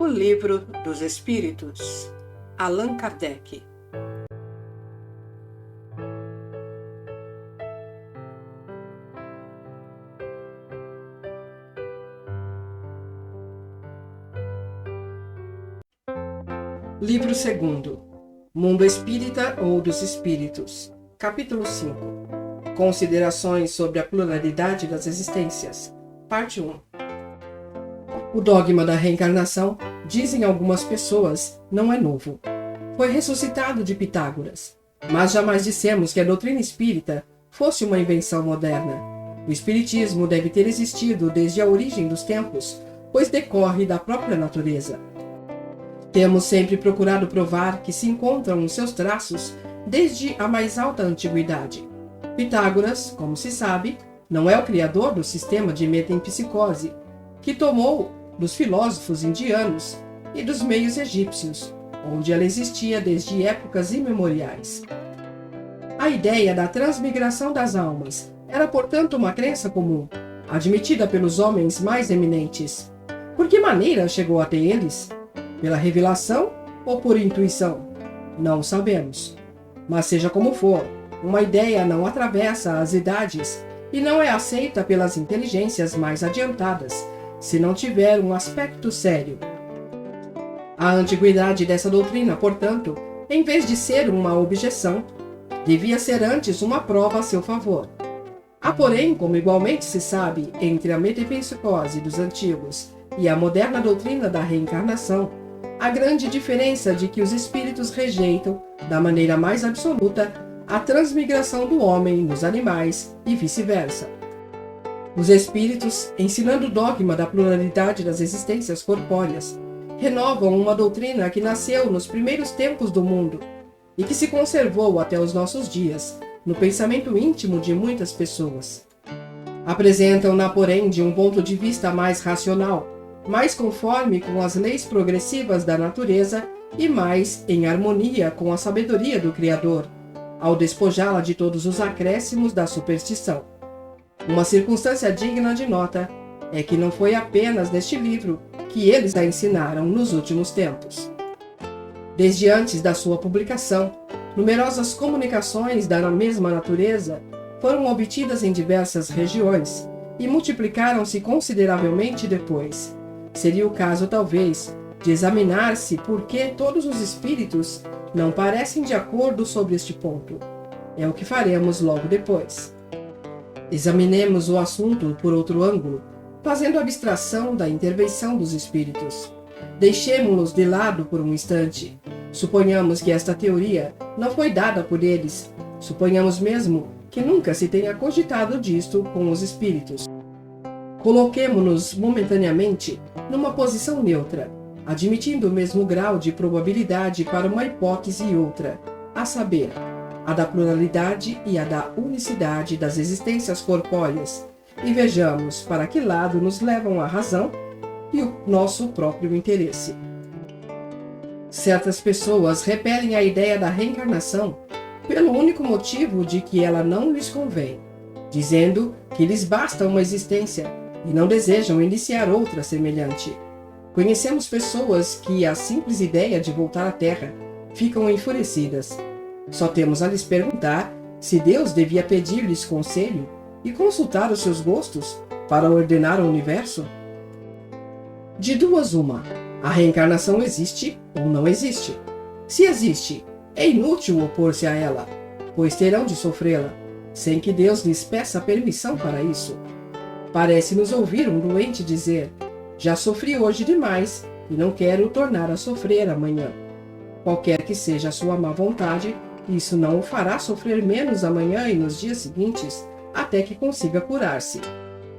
O Livro dos Espíritos, Allan Kardec. Livro 2º, Mundo Espírita ou dos Espíritos, Capítulo 5, Considerações sobre a pluralidade das existências, Parte 1. O dogma da reencarnação, dizem algumas pessoas, não é novo. Foi ressuscitado de Pitágoras, mas jamais dissemos que a doutrina espírita fosse uma invenção moderna. O espiritismo deve ter existido desde a origem dos tempos, pois decorre da própria natureza. Temos sempre procurado provar que se encontram nos seus traços desde a mais alta antiguidade. Pitágoras, como se sabe, não é o criador do sistema de metempsicose, que tomou dos filósofos indianos e dos meios egípcios, onde ela existia desde épocas imemoriais. A ideia da transmigração das almas era, portanto, uma crença comum, admitida pelos homens mais eminentes. Por que maneira chegou até eles? Pela revelação ou por intuição? Não sabemos. Mas seja como for, uma ideia não atravessa as idades e não é aceita pelas inteligências mais adiantadas, se não tiver um aspecto sério. A antiguidade dessa doutrina, portanto, em vez de ser uma objeção, devia ser antes uma prova a seu favor. Há, porém, como igualmente se sabe, entre a metempsicose dos antigos e a moderna doutrina da reencarnação, a grande diferença de que os espíritos rejeitam, da maneira mais absoluta, a transmigração do homem nos animais e vice-versa. Os espíritos, ensinando o dogma da pluralidade das existências corpóreas, renovam uma doutrina que nasceu nos primeiros tempos do mundo e que se conservou até os nossos dias, no pensamento íntimo de muitas pessoas. Apresentam-na, porém, de um ponto de vista mais racional, mais conforme com as leis progressivas da natureza e mais em harmonia com a sabedoria do Criador, ao despojá-la de todos os acréscimos da superstição. Uma circunstância digna de nota é que não foi apenas neste livro que eles a ensinaram nos últimos tempos. Desde antes da sua publicação, numerosas comunicações da mesma natureza foram obtidas em diversas regiões e multiplicaram-se consideravelmente depois. Seria o caso, talvez, de examinar-se por que todos os espíritos não parecem de acordo sobre este ponto. É o que faremos logo depois. Examinemos o assunto por outro ângulo, fazendo abstração da intervenção dos espíritos. Deixemo-los de lado por um instante. Suponhamos que esta teoria não foi dada por eles. Suponhamos mesmo que nunca se tenha cogitado disto com os espíritos. Coloquemo-nos momentaneamente numa posição neutra, admitindo o mesmo grau de probabilidade para uma hipótese e outra, a saber, a da pluralidade e a da unicidade das existências corpóreas, e vejamos para que lado nos levam a razão e o nosso próprio interesse. Certas pessoas repelem a ideia da reencarnação pelo único motivo de que ela não lhes convém, dizendo que lhes basta uma existência e não desejam iniciar outra semelhante. Conhecemos pessoas que, à simples ideia de voltar à Terra, ficam enfurecidas. Só temos a lhes perguntar se Deus devia pedir-lhes conselho e consultar os seus gostos para ordenar o universo? De duas uma, a reencarnação existe ou não existe. Se existe, é inútil opor-se a ela, pois terão de sofrê-la, sem que Deus lhes peça permissão para isso. Parece-nos ouvir um doente dizer: já sofri hoje demais e não quero o tornar a sofrer amanhã. Qualquer que seja a sua má vontade, isso não o fará sofrer menos amanhã e nos dias seguintes, até que consiga curar-se.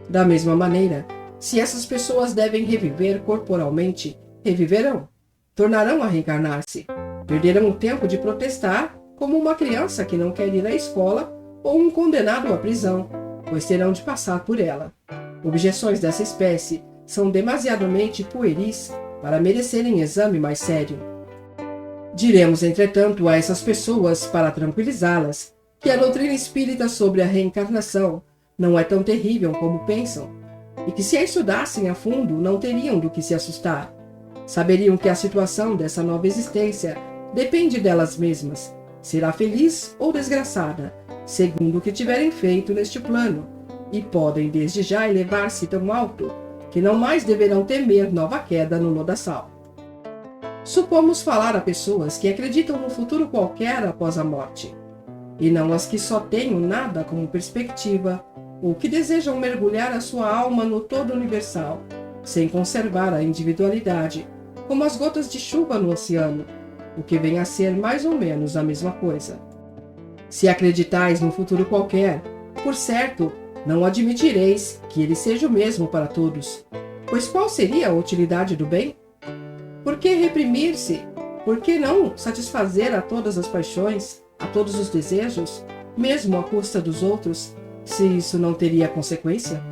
Da mesma maneira, se essas pessoas devem reviver corporalmente, reviverão. Tornarão a reencarnar-se. Perderão o tempo de protestar, como uma criança que não quer ir à escola ou um condenado à prisão, pois terão de passar por ela. Objeções dessa espécie são demasiadamente pueris para merecerem exame mais sério. Diremos, entretanto, a essas pessoas, para tranquilizá-las, que a doutrina espírita sobre a reencarnação não é tão terrível como pensam, e que se a estudassem a fundo não teriam do que se assustar. Saberiam que a situação dessa nova existência depende delas mesmas. Será feliz ou desgraçada, segundo o que tiverem feito neste plano, e podem desde já elevar-se tão alto que não mais deverão temer nova queda no lodaçal. Supomos falar a pessoas que acreditam num futuro qualquer após a morte, e não as que só tenham nada como perspectiva, ou que desejam mergulhar a sua alma no todo universal, sem conservar a individualidade, como as gotas de chuva no oceano, o que vem a ser mais ou menos a mesma coisa. Se acreditais num futuro qualquer, por certo, não admitireis que ele seja o mesmo para todos, pois qual seria a utilidade do bem? Por que reprimir-se? Por que não satisfazer a todas as paixões, a todos os desejos, mesmo à custa dos outros, se isso não teria consequência?